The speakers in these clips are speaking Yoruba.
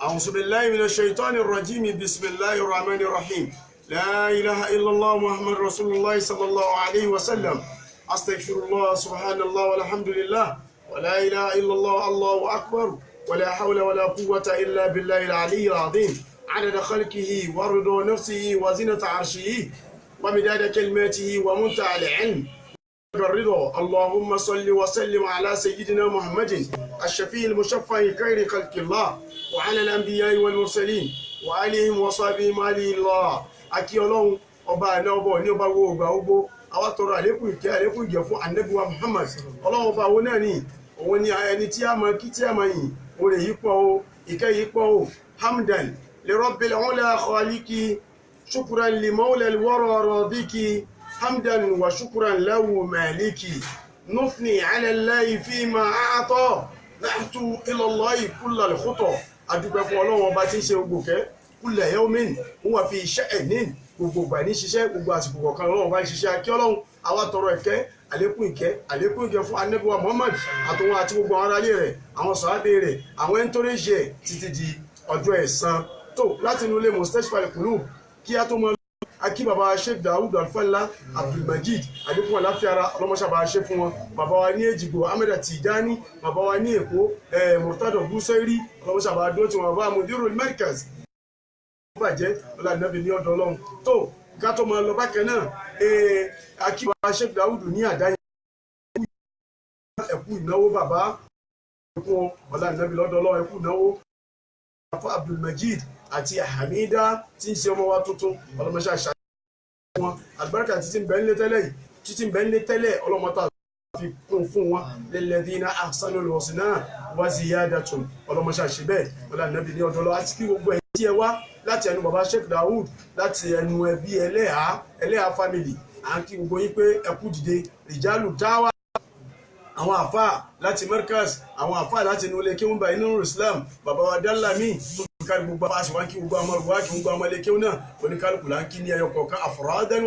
أعوذ بالله من الشيطان الرجيم بسم الله الرحمن الرحيم لا إله إلا الله محمد رسول الله صلى الله عليه وسلم أستغفر الله سبحان الله والحمد لله ولا إله إلا الله الله أكبر ولا حول ولا قوة إلا بالله العلي العظيم عدد خلقه ورضا نفسه وزنة عرشه ومداد كلماته ومنتهى العلم الرضا. اللهم صل وسلم على سيدنا محمد الشفيع المشفع خير خلق الله وعلى الأنبياء والمرسلين وآلهم وصحبهم علي الله. akí Ọlọ́run ọba àná ọba òní ọba wo ògbà ogbó àwa tọrọ àlékún ìkẹ́ fún Ànábì wa Muhammad. Ọlọ́run ọba wo náà ni òun ni ẹni tí a máa kí tí a máa yìn oore yìí pọ̀ o ìkẹ́ yìí pọ̀ o. hamdan li rabbil ula khaliqi shukran li mawla al-wara radiki hamdan wa shukran lahu maliki nufni ala Allahi fima a'ta nahtu ila Allahi kullal khuta. adúpẹ́ fún Ọlọ́run ọba tí ń ṣe gbogbo kẹ́ kulla yawmin huwa fi sha'nin gbogbo ìgbà ní ṣiṣẹ́ gbogbo àsìkò kọ̀ọ̀kan Ọlọ́run bá ń ṣiṣẹ́. akí Ọlọ́run àwa tọrọ àlékún ìkẹ́ fún Ànábì wa Muhammad àtòun àti gbogbo àwọn aráalé rẹ̀ àwọn sàhábé rẹ̀ àwọn ẹni tó lè ṣe títí di ọjọ́ ẹ̀san. tó láti inú ilé Mustashfa al-Qulub kí á tó mọ akí bàbá Sheikh Daud Al-Falla Abdulmajid àlékún àláfíà ara ọlọ́mọṣàbà ṣe fún wọn. bàbá wa ní Èjìgbò Ahmed Tijani, bàbá wa ní Èkó Murtada Busairi ọlọ́mọṣàbà dúró tí wọn bá Mudirul Markaz bàjẹ́ ọlànàbì ní ọ̀dọ̀ Ọlọ́run. tó ká tó máa lọ bákan náà akí bàbá Sheikh Daud ní àdáyé ẹkú ìnáwó bàbá ẹkún ọlànàbì lọ́dọ̀ Ọlọ́run ẹkú ìnáwó. bàbá Abdulmajid àti Hamida tí ń ṣe ọmọ wa tuntun ọlọmọṣà ṣàṣà wọn àlùbáríkà títí ń bẹ nílé tẹ́lẹ̀ ọlọmọta fi kún fún wọn lilladhina ahsanul husna wa ziyadatun ọlọmọṣà ṣe bẹ́ẹ̀ ọlànàbì ní ọ̀dọ̀ Ọlọ́run. àti kí gbogbo ẹ̀yin tí ẹ wá láti ẹnu bàbá Sheikh Daud láti ẹnu ẹbí ẹlẹ́hà family à ń kí gbogbo yín pé ẹ kú dìde rìjálù dáwà àwọn àfáà láti Markaz àwọn àfáà láti inú ilé kéwọ́n bá inú Islam bàbá wa Dálàmí tó kárí gbogbo àwọn àṣìwá kí gbogbo àwọn ọmọ kí gbogbo àwọn ilé kéwọ́n náà oníkálukú là ń kí ní ẹyọ kọ̀ọ̀kan afradan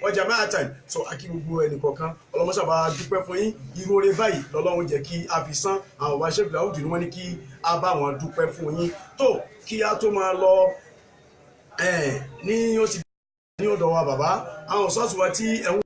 wa jama'atan. so akí gbogbo ẹnì kọ̀ọ̀kan ọlọ́mọṣàbà dúpẹ́ fún yín irú oore báyìí lọ́lọ́run jẹ́ kí a fi san àwọn bàbá Sheikh Daud ni wọ́n ní kí a bá wọn dúpẹ́ fún yín. tó kí a tó máa lọ ní ó ti ní ọ̀dọ̀ wa bàbá àwọn sọ́ọ̀sù wa tí ẹ̀wọ̀n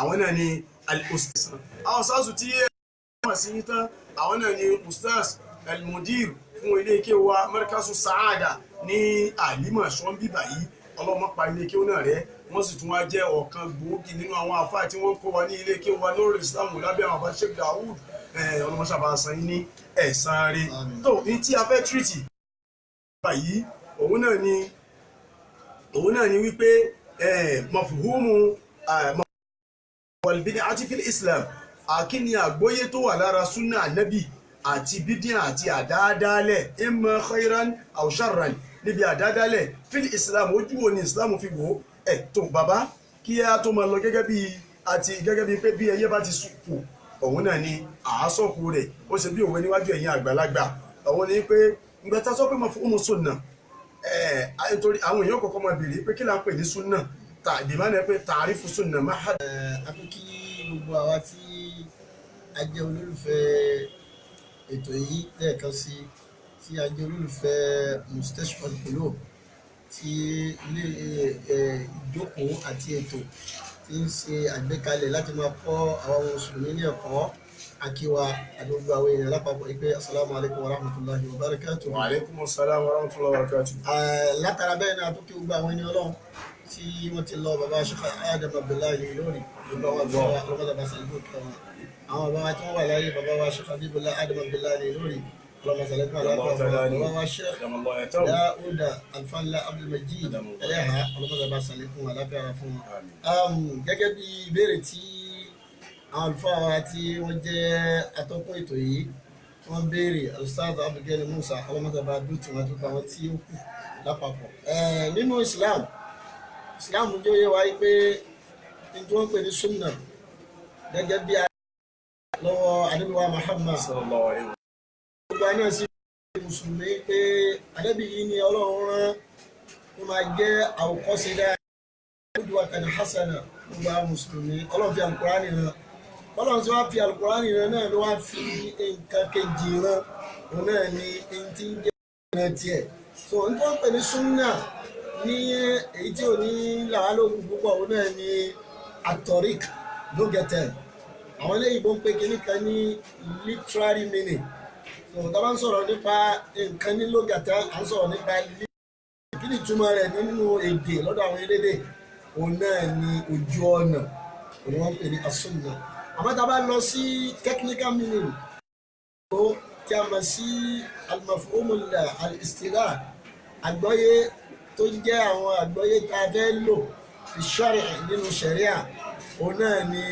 àwọn náà ni al-ustaz àwọn sọ́ọ̀sù tí ẹ̀wọ̀n sí tán àwọn náà ni ustaz al-mudir fún ilé ike wa Markazu Saada ní àlímọ̀ ṣọ́nbí báyìí ọlọ́mọ pa ilé ike náà rẹ̀ wọ́n sì tún wá jẹ́ ọ̀kan gbòógì nínú àwọn àfáà tí wọ́n kó wa ní ilé ike wa lórí Islam lábẹ́ àwọn bá Sheikh Daud ọlọ́mọṣàbà san yín ní ẹ̀san rẹ̀. tó ní tí a fẹ́ tírìtì báyìí òun náà ni wípé mafhumu wal-bid'ati fil Islam akíní àgbóyé tó wà lára súnà ànábì àti bídíà àti àdáadáalẹ̀ imma khairan aw sharran níbi àdáadáalẹ̀ fil Islam ojú wo ni Islam fi wò tó bàbá kí a tó máa lọ gẹ́gẹ́ bí pé bí ẹyẹ bá ti sùkù òun náà ni àásọ̀kù rẹ̀ ó ṣe bí òwe níwájú ẹ̀yin àgbàlagbà òun ni pé ìgbà tá a sọ pé mafhumu sunna nítorí àwọn èèyàn kọ̀ọ̀kan máa bèèrè pé kí là ń pè ní súnà tàbí máa ń pè tààrífù súnà máa hà. àkókí gbogbo àwa tí a jẹ́ olólùfẹ́ ètò yìí lẹ́ẹ̀kan sí tí a jẹ́ olólùfẹ́ Mustashfa al-Qulub tí ilé ìjókòó àti ètò tí ń ṣe àgbékalẹ̀ láti máa kọ́ àwọn mùsùlùmí ní ẹ̀kọ́ akiwa àdúgbò àwọn èèyàn lápapọ̀ ìpé assalamu alaikum wa rahmatullahi wa barakatuh. wa alaikum assalam wa rahmatullahi wa barakatuh. látara bẹ́ẹ̀ náà tó kí gbogbo àwọn ènìyàn Ọlọ́run tí wọ́n ti lọ bàbá Sheikh Adam Abdullahi lórí gbogbo àwọn àgbà wa ọlọ́mọdé bá sàlẹ̀ kọ́ wọn àwọn bàbá tí wọ́n wà láyé bàbá wa Sheikh Habibullah Adam Abdullahi lórí ọlọ́mọdé sàlẹ̀ kọ́ bàbá wa Sheikh Daud Al-Falla Abdulmajid ẹlẹ́hà ọlọ́mọdé bá sàlẹ̀ kọ́ aláfẹ́ra fún wọn. gẹ́gẹ́ bí ìbéèrè tí àwọn àlùfáà wa tí wọ́n jẹ́ atọ́kùn ètò yìí wọ́n béèrè Ustaz Abdulgani Musa ọlọ́mọdé bá dùn tí wọ́n tó pa wọn tí ó kù lápapọ̀. nínú Islam jẹ́ òye wáyé pé ní tí wọ́n pè ní sunna gẹ́gẹ́ bí lọ́wọ́ Ànábì wa Muhammad sallallahu alaihi wasallam. gbogbo àná sí mùsùlùmí pé Ànábì yìí ni Ọlọ́run rán kó máa jẹ́ àwòkọ́ṣe dáadáa qudwatan hasana gbogbo àwọn mùsùlùmí Ọlọ́run fi Al-Qur'ani rán bọ́lá tí wọ́n fi Al-Qur'ani rán náà ló wá fi nǹkan kejì rán òun náà ni ẹni tí ń jẹ́ ọ̀nà tiẹ̀ so n tó ń pè ní súnà ní èyí tí ò ní làálòkù púpọ̀ òun náà ni atọ́rík lógẹtẹ̀ àwọn eléyìí bó ń pe kinní kan ní literary meaning so tá a bá ń sọ̀rọ̀ nípa nǹkan ní lógẹtẹ̀ à ń sọ̀rọ̀ nípa kí ni ìtumọ̀ rẹ̀ nínú èdè lọ́dọ̀ àwọn elédè òun náà ni ojú ọ̀nà òun wọ́n ń pè ní asúnà àmọ́ tá a bá lọ sí technical meaning tó tí a mọ̀ sí al-mafhumul al-istilah àgbọ́yé tó jẹ́ àwọn àgbọ́yé tá a fẹ́ lò ìṣàrì nínú ṣẹ̀ríà òun náà ni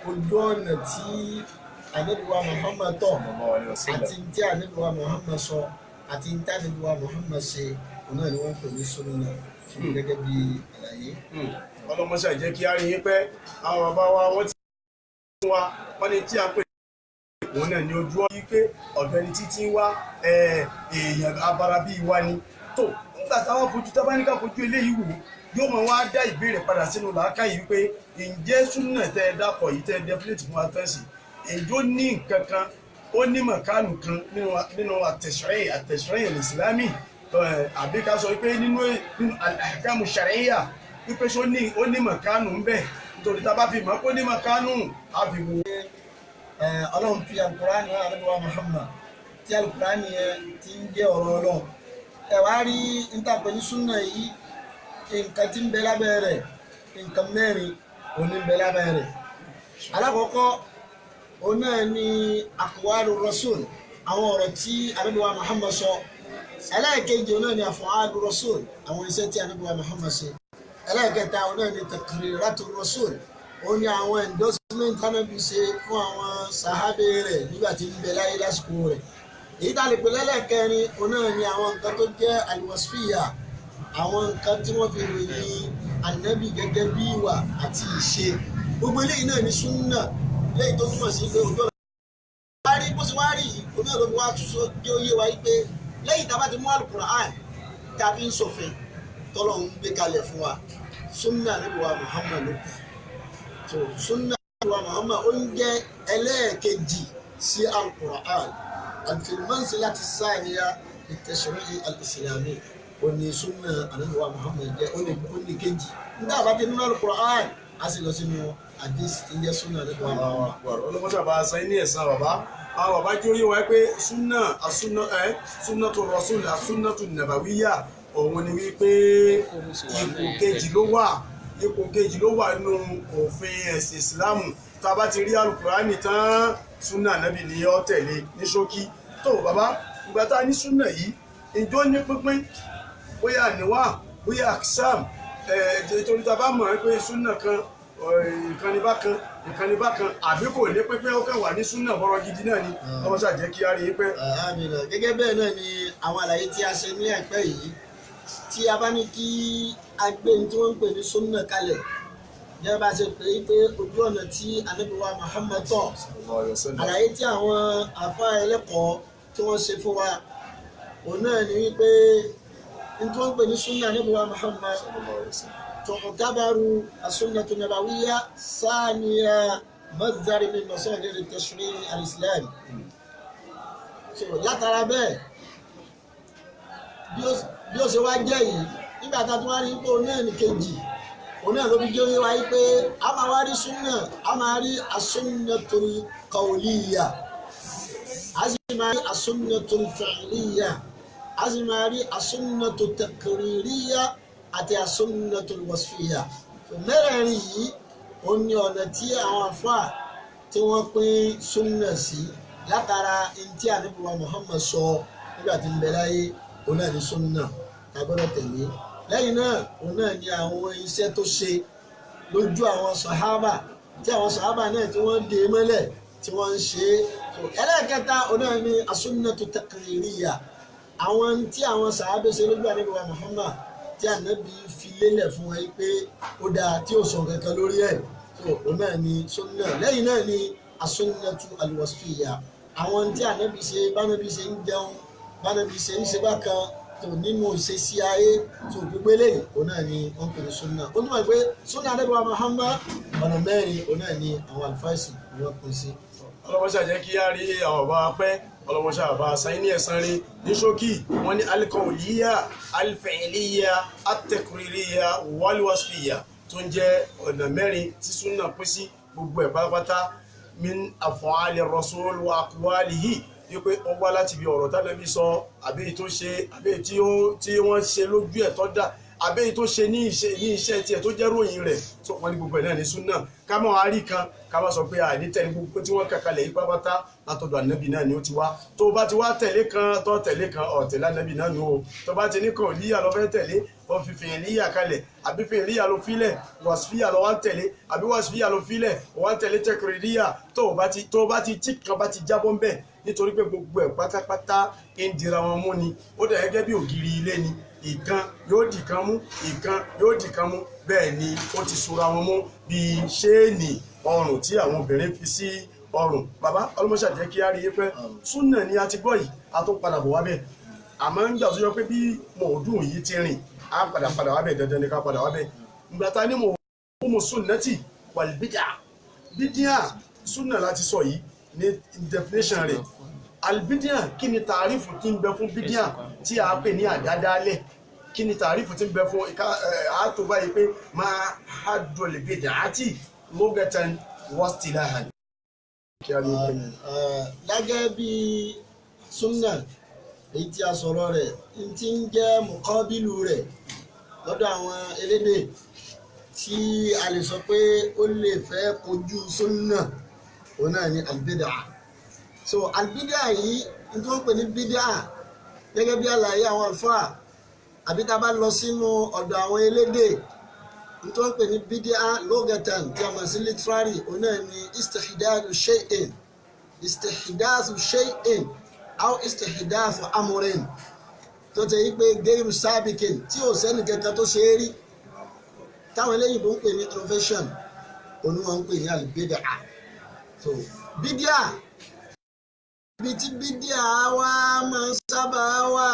ojú ọ̀nà tí Ànábì wa Muhammad tọ̀ àti tí Ànábì wa Muhammad sọ àti tí Ànábì wa Muhammad ṣe òun náà ni wọ́n pè ní súnà gẹ́gẹ́ bí àlàyé. ọlọmọṣà jẹ́ kí á rí yín pẹ́ àwọn bàbá wa wọ́n ti fún wa wọ́n ní tí a pè òun náà ni ojú ọ̀nà yìí pé ọ̀gbẹ́ni títí wá èèyàn abara bíi wa ni tó nígbà táwọn fojú tá bá ní ká fojú eléyìí wò yóò máa wá dá ìbéèrè padà sínú làákàyè wípé ǹjẹ́ súnà tẹ́ ẹ dákọ̀ yìí tẹ́ ẹ dẹ́fílẹ̀tì fún wa fẹ́ǹsì ǹjọ́ ní nǹkan kan ó ní màkánù kan nínú àtẹ̀sírẹ́yìn ìsìlámì àbí ká sọ wípé nínú al-ahkamu shar'iyya wípé ó ní màkánù ń bẹ nítorí tá a bá fi mọ̀ pé ó ní màkánù á fi wò. Ọlọ́run fi alukurani wọn Ànábì wa Muhammad tí alukurani yẹn ti ń jẹ́ ọ̀rọ̀ Ọlọ́run ẹ wá rí ntàpẹ́ ní súnà yìí nǹkan tí ń bẹ lábẹ́ rẹ̀ nǹkan mẹ́rin òní ń bẹ lábẹ́ rẹ̀ alákọ̀ọ́kọ́ òun náà ni aqwalu rasul àwọn ọ̀rọ̀ tí Ànábì wa Muhammad sọ ẹlẹ́ẹ̀kejì òun náà ni af'alu rasul àwọn iṣẹ́ tí Ànábì wa Muhammad ṣe ẹlẹ́ẹ̀kẹta òun náà ni taqriratu rasul òun ni àwọn endorsement Ànábì ṣe fún àwọn sàhábé rẹ̀ nígbà tí ń bẹ láyé lásìkò rẹ̀ èyí tá a lè pè lẹ́lẹ́kẹrin òun náà ni àwọn nǹkan tó jẹ́ alwasfiya àwọn nǹkan tí wọ́n fi ròyìn Ànábì gẹ́gẹ́ bí ìwà àti ìṣe gbogbo eléyìí náà ni súnà lẹ́yìn tó túmọ̀ sí pé ojú ọ̀rọ̀ wá rí bó ṣe wá rí yìí òun náà ló fi wá túnṣe bí ó yé wa yìí pé lẹ́yìn tá a bá ti mú Al-Qur'an tá a fi ń ṣòfin tọ́lọ̀ ń gbé kalẹ̀ fún wa súnà Ànábì wa Muhammad ló kù so súnà Ànábì wa Muhammad ó ń jẹ́ ẹlẹ́ẹ̀kejì sí Al-Qur'an al-manzilati thaniya lit-tashri' al-islami ó ní súnà Ànábì wa Muhammad jẹ́ ó ní kejì nígbà bá ti nínú Al-Qur'an a sì lọ sínú àdìsí tí ń jẹ́ súnà Ànábì wa Muhammad. ọlọ́mọṣà bá a san ní ẹ̀sán bàbá àwọn bàbá jẹ́ orí wa pé súnà tó rasul súnà tó nàbàwíyà òun ni wípé ipò kejì ló wà nínú òfin ẹ̀sìn ìsìlámù tá a bá ti rí Al-Qur'ani tán súnà Ànábì ni ó tẹ̀lé ní ṣókí tó bàbá ìgbà tá a ní súnà yìí ìjọ ní pínpín bóyá àníwá bóyá àkísàm torí tá a bá mọ̀ pé súnà kan ìkànnì bákan àbí kò ní pínpín ó kàn wà ní súnà bọ́rọ̀ gidi náà ni ọmọ ṣàjẹ́ kí á rí i pé. gẹ́gẹ́ bẹ́ẹ̀ náà ni àwọn àlàyé tí a ṣe ní àìpẹ́ yìí tí a bá ní kí a gbé ní tí wọ́n ń pè ní súnà kalẹ̀ jẹ́ bá ṣe pé ojú ọ̀nà tí Ànábì wa Muhammad tọ̀ àlàyé tí àwọn àfáà ẹlẹ́kọ̀ọ́ tí wọ́n ṣe fún wa òun náà ni wípé ní tí wọ́n ń pè ní súnà Ànábì wa Muhammad تعتبر السنة النبوية ثانية مصدر من مصادر التشريع الإسلامي. látara bẹ́ẹ̀ bí ó ṣe wá jẹ́ yìí nígbà tá a tún wá rí pé òun náà ní kejì òun náà ló fi jẹ́ oyé wa yìí pé a máa wá rí súnà a máa rí as-sunnatul qawliyya a sì máa rí as-sunnatul fi'liyya a sì máa rí as-sunnatut taqririyya àti as-sunnatul wasfiyya mẹ́rẹ̀ẹ̀rin yìí ó ní ọ̀nà tí àwọn àfáà tí wọ́n pín súnà sí látara ntí Ànábì wa Muhammad sọ nígbà tí ń bẹ láyé òun náà ní súnà tá a gbọ́dọ̀ tẹ̀lé lẹ́yìn náà òun náà ní àwọn iṣẹ́ tó ṣe lójú àwọn sàhábà tí àwọn sàhábà náà tí wọ́n dè mọ́lẹ̀ tí wọ́n ń ṣe ẹlẹ́ẹ̀kẹta òun náà ní as-sunnatu taqririyya àwọn tí àwọn sàhábà ṣe lójú Ànábì wa Muhammad tí Ànábì fi lélẹ̀ fún wa pé ó dáa tí ó sọ kankan lórí ẹ̀ tó òun náà ní súnà lẹ́yìn náà ní as-sunnatu al-wasfiyya àwọn tí Ànábì ṣe bánábì ṣe ń jẹun bánábì ṣe ń ṣe bákan tó nínú ìṣesí ayé tó gbogbo eléyìí òun náà ní wọ́n pè ní súnà ó túmọ̀ pé súnà Ànábì wa Muhammad ọ̀nà mẹ́rin òun náà ní àwọn àlùfáàsì ni wọ́n pín sí. ọlọ́mọṣà jẹ́ kí á rí àwọn ọba pẹ́ ọlọ́mọṣẹ́ àbá sáyé ní ẹ̀sán rí ní ṣókí wọ́n ní alikọ̀ọ̀lìyà alifẹ̀ẹ́lìyà atẹkùrìlìyà wàlúwàsífìyà tó ń jẹ́ ọ̀nà mẹ́rin tí súnà pín sí gbogbo ẹ̀ pátápátá min af'ali rasul wa aqwalihi wípé ó wá láti bí ọ̀rọ̀ tánàbí sọ àbí tó ṣe àbí tí wọ́n ṣe lójú ẹ̀ tó dá àbí tó ṣe ní iṣẹ́ tiẹ̀ tó jẹ́ ròyìn rẹ̀ tó wọ́n ní gbogbo ẹ̀ náà ní súnà ká mọ̀ àárí kan ká má sọ pé àìní tẹ̀lé gbogbo tí wọ́n kàkalẹ̀ yí pápátá látọ̀dọ̀ ànábì náà ni ó ti wá tó bá ti wá tẹ̀lé kan tó tẹ̀lé kan ọ̀tẹ̀lé ànábì náà nù o tó bá ti ní kan òlíyà lọ fẹ́ tẹ̀lé wọ́n fi fìyàn líyà kalẹ̀ àbí fìyàn líyà ló filẹ̀ wàsífìyà lọ wá tẹ̀lé àbí wàsífìyà ló filẹ̀ wá tẹ̀lé tẹ̀kìrì líyà tó bá ti tí kan bá ti jábọ́ ń bẹ̀ nítorí pé gbogbo ẹ̀ pátápátá ń dira wọn mú ni ó dẹ̀ gẹ́gẹ́ bí ògiri ilé ni ìkan yóò dì kan mú ìkan yóò dì kan mú bẹ́ẹ̀ ni ó ti sora wọn mú bíi ṣéènì ọrùn tí àwọn obìnrin fi sí ọrùn bàbá ọlọ́mọṣà jẹ́ kí á rí i pé súnà ni a ti gbọ́ yìí a tó padà bọ̀ wá bẹ́ẹ̀ àmọ́ ń gbà tó yọ pé bí mọ̀ọ́dún yìí ti rìn á padà wá bẹ́ẹ̀ dandan ni ká padà wá bẹ́ẹ̀ ìgbà ta ni mo sunnati wal bid'ah bídíà súnà láti sọ yìí ní definition rẹ̀ albidia kí ni tààrífù tí ń bẹ fún bídíà tí a pè ní àdádálẹ̀ kí ni tààrífù tí ń bẹ fún àátò báyìí pé máa haddul bid'ati lughatan wa istilahan. Gẹ́gẹ́ bí súnà èyí tí a sọ̀rọ̀ rẹ̀ tí ń jẹ́ mùkọ́bílù rẹ̀ lọ́dọ̀ àwọn elédè tí a lè sọ pé ó lè fẹ́ kojú súnà òun náà ni albidia. So albidia yìí n tó ń pè ní bidia gẹ́gẹ́ bí àlàyé àwọn àlùfáà àbí tá a bá lọ sínú ọ̀dọ̀ àwọn elédè n tó ń pè ní bidia lugatan tí a mọ̀ sí literary òun náà ni istihdathu shay'in aw istihdathu amrin tó ti yí pé gairu sabiqin tí ò sẹ́ni kankan tó ṣe é rí táwọn eléyìí bó ń pè ní innovation òun wọn ń pè ní albidia. So bidia ibi tí bídíà wa máa ń sábà wà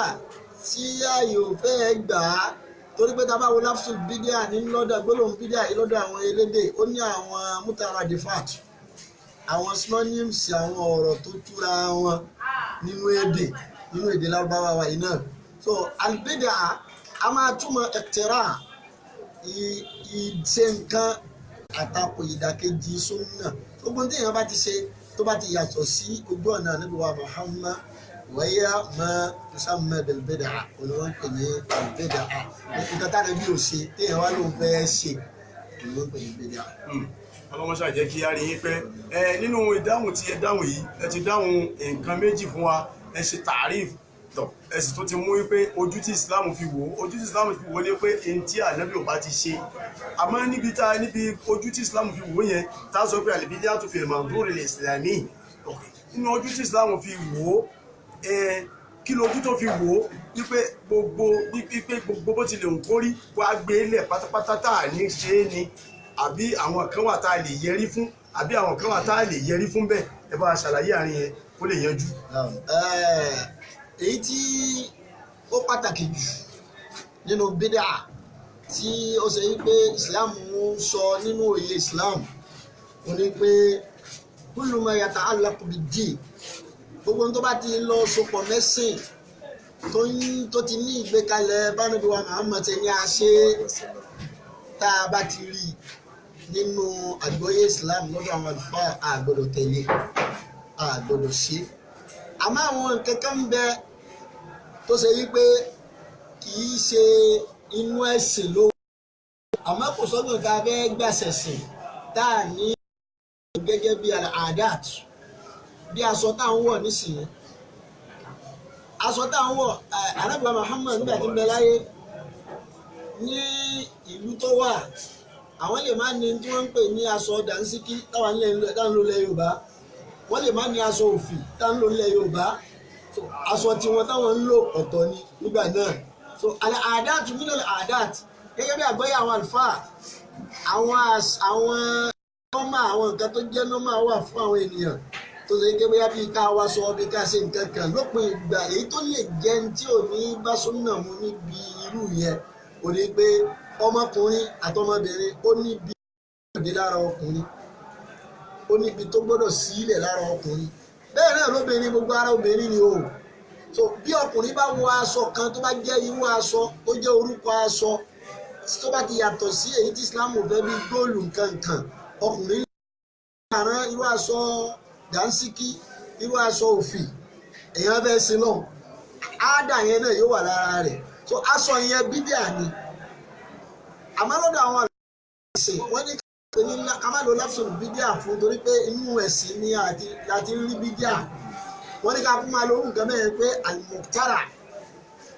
tí ààyò fẹ́ gbà á torí pé tá a bá wo láfsùn bídíà ní lọ́dọ̀ gbólóhùn bídíà yìí lọ́dọ̀ àwọn elédè ó ní àwọn mutaradifat àwọn synonyms àwọn ọ̀rọ̀ tó túra wọn nínú èdè lárúbáwá wa yìí náà. So albidia a máa túmọ̀ ẹ̀kẹ́rà ìṣe nǹkan àtakò ìdàkejì súnnà gbogbo tí èèyàn bá ti ṣe tó bá ti yàtọ̀ sí ojú ọ̀nà Ànábì wa Muhammad wáyà máa tusamma bil bid'ah olùwọ́n pè ní bid'ah nǹkan táwọn bí ò ṣe téèyàn wá ló ń fẹ́ ṣe olùwọ́n pè ní bid'ah. ọlọ́mọṣà jẹ́ kí á rí i pé nínú ìdáhùn tí ẹ dáhùn yìí ẹ ti dáhùn nǹkan méjì fún wa ẹ ṣe tààrífù tọ̀ ẹ sì tó ti mú wípé ojú tí Islam fi wò ojú tí Islam fi wò ní pé èyí tí Ànábì ò bá ti ṣe àmọ́ níbi ojú tí Islam fi wò yẹn tá a sọ pé al-bid'atu fil manzur al-islami nínú ojú tí Islam fi wò kí lójú tó fi wò wípé gbogbo bó tilẹ̀ ń kórí wá gbé lẹ̀ pátápátá tá à ní ṣe é ni àbí àwọn kan wà tá a lè yẹrí fún àbí àwọn kan wà tá a lè yẹrí fún bẹ́ẹ̀ ẹ bá a ṣàlàyé àárín yẹn kó lè yanjú. Èyí tí ó pàtàkì jù nínú bídà tí ó ṣe wípé Islam ń sọ nínú òye Islam ó ní pé kullu ma yata'allaqu bid-din gbogbo tó bá ti lọ sopọ̀ mẹ́sìn tó ti ní ìgbékalẹ̀ bánàbí wa Muhammad ní àṣẹ tá a bá ti rí nínú àgbọ́yé Islam lọ́dọ̀ àwọn àlùfáà àgbọ́dọ̀ tẹ̀lé àgbọ́dọ̀ ṣe. Àmọ́ àwọn nǹkan kan ń bẹ tó ṣe wípé kì í ṣe inú ẹ̀sìn ló àmọ́ kò sọ́gbọ̀n ká fẹ́ gbàṣẹ̀sìn tá a ní gẹ́gẹ́ bí al-adat bí aṣọ tá à ń wọ̀ nísìnyí aṣọ tá à ń wọ̀ Ànábì Muhammad nígbà tí ń bẹ láyé ní ìlú tó wà àwọn lè má ní tí wọ́n ń pè ní aṣọ dànsíkí táwọn lò lẹ̀ Yorùbá wọ́n lè má ní aṣọ òfì táwọn lò lẹ̀ Yorùbá aṣọ tiwọn táwọn ń lò ọ̀tọ̀ ni nígbà náà. So al-adat min al-adat gẹ́gẹ́ bí àgbọ́yé àwọn àlùfáà àwọn nọ́mà àwọn nǹkan tó jẹ́ nọ́mà wà fún àwọn ènìyàn tó ṣe gẹ́gẹ́ bóyá bí ká wá sọ bí ká ṣe nǹkan kan lópin ìgbà èyí tó lè jẹ́ tí ò ní bá súnà mu níbi irú yẹn ò ní pé ọmọkùnrin àtọmọbìnrin ó níbi ìdè lára ọkùnrin ó níbi tó gbọ́dọ̀ sílẹ̀ lára ọkùnrin bẹ́ẹ̀ náà lóbìnrin gbogbo ara obìnrin ni o so bí ọkùnrin bá wọ aṣọ kan tó bá jẹ́ irú aṣọ tó jẹ́ orúkọ aṣọ tó bá ti yàtọ̀ sí èyí tí Islam ò fẹ́ bí góòlù nǹkan ọkùnrin lè rán irú aṣọ dànsíkí irú aṣọ òfì èèyàn fẹ́ sin náà áádà yẹn náà yóò wà lára rẹ̀ so aṣọ yẹn bídíà ni àmọ́ lọ́dọ̀ àwọn àlùfáà wọ́n ní ká má lo láfíṣọ̀ bídíà fún torí pé inú ẹ̀sìn ni àti rí bídíà wọ́n ní ká fún máa lórúkọ nǹkan mẹ́rin pé àlùmọ̀tàrà